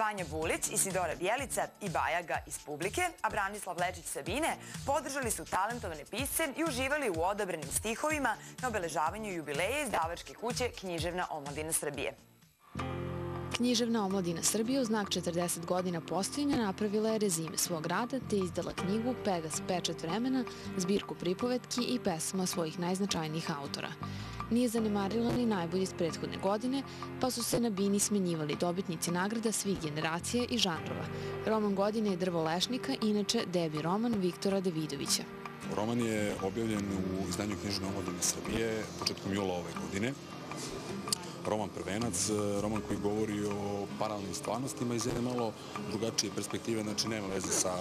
Vanja Bulić, Isidora Bjelica i Bajaga iz publike, a Branislav Lečić Sabine podržali su talentovane pisce i uživali u odabranim stihovima na obeležavanju jubileja izdavačke kuće Književna omladina Srbije. Književna omladina Srbije u znak 40 godina postojanja napravila je rezime svog rada te izdala knjigu Pegas pečat vremena, zbirku pripovetki i pesama svojih najznačajnijih autora. Nije zanemarila ni najbolje iz prethodne godine, pa su se na bini smenjivali dobitnici nagrada svih generacija i žanrova. Roman godine je Drvo lešnika, inače debi roman Viktora Davidovića. Roman je objavljen u izdanju Književne omladine Srbije početkom jula ove godine. Roman Prvenac, roman koji govori o paralelnim stvarnostima iz jedne malo drugačije perspektive, znači nema veze sa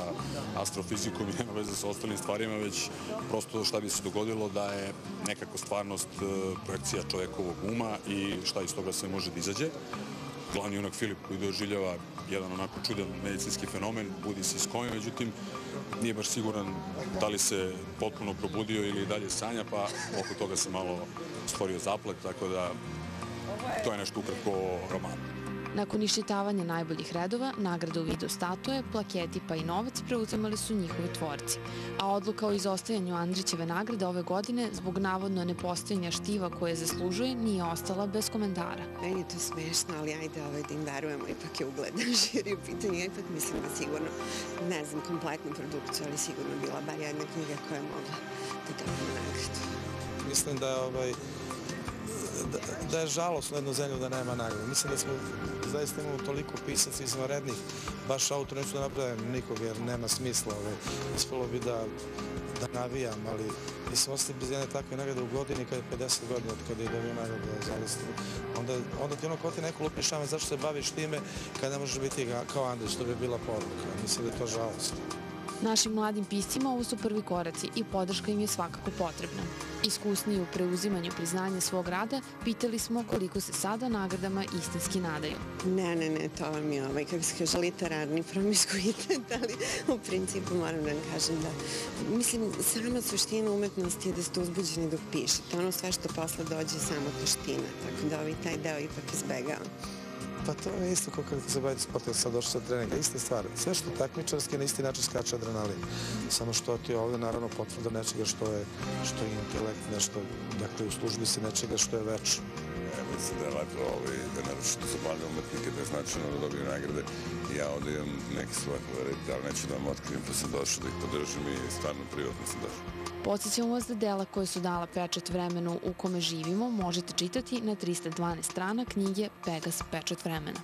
astrofizikom i nema veze sa ostalim stvarima, već prosto šta bi se dogodilo da je nekako stvarnost projekcija čovekovog uma i šta iz toga sve može da izađe. Glavni junak Filip koji doživljava jedan onako čudan medicinski fenomen, budi se iz kome, međutim nije baš siguran da li se potpuno probudio ili dalje sanja, pa oko toga se malo stvorio zaplet, tako da to je nešto ukratko o romanu. Nakon iščitavanja najboljih redova, nagrada u vidu statue, plaketi pa i novac preuzimali su njihovi tvorci. A odluka o izostajanju Andrićeve nagrade ove godine zbog navodno nepostojanja štiva koje zaslužuje nije ostala bez komentara. Meni je to smešno, ali ajde da im verujemo, ipak je ugledan žiri u pitanju. Ja ipak mislim da sigurno, ne znam kompletnu produkciju, ali sigurno bila bar jedna knjiga koja je mogla da dobije nagradu. Mislim da je žalosno jednu zemlju da nema nagrade. Mislim da smo zaista imamo toliko pisaca izvanrednih, baš autor neću da napravim nikog jer nema smisla. Ispalo bi da navijam, ali mislim ostati bez jedne takve nagrade u godini kada je 50 godina od kada je dobio nagradu zavisno. Onda ti ono ko ti neko lupi šame zašto se baviš time kada ne možeš biti kao Andrić, to bi bila poruka. Mislim da je to žalostno. Našim mladim piscima ovo su prvi koraci i podrška im je svakako potrebna. Iskusniji u preuzimanju priznanja svog rada, pitali smo koliko se sada nagradama istinski nadaju. Ne, to vam je kako se kaže, literarni promiskuitet, ali u principu moram da vam kažem da, mislim, sama suština umetnosti je da ste uzbuđeni dok pišete. Ono sve što posle dođe je samo taština, tako da taj deo ipak izbegavam. Pa to je isto kao kada se bavite sportom, sad došli sa treninga, ista stvar. Sve što takmičarski na isti način skače adrenalin. Samo što ti je ovde naravno potvrda nečega što je intelekt, nešto, dakle u službi se nečega što je večno. Mislim da je lepo da naročito za mlade umetnike da je značajno da dobiju nagrade. Ja ovde imam neke svoje favorite, ali neću da vam otkrijem, pa sam došao da ih podržim i stvarno privatno sam došao. Podsjećamo vas da dela koje su dala pečat vremenu u kome živimo možete čitati na 312 strana knjige Pegas pečat vremena.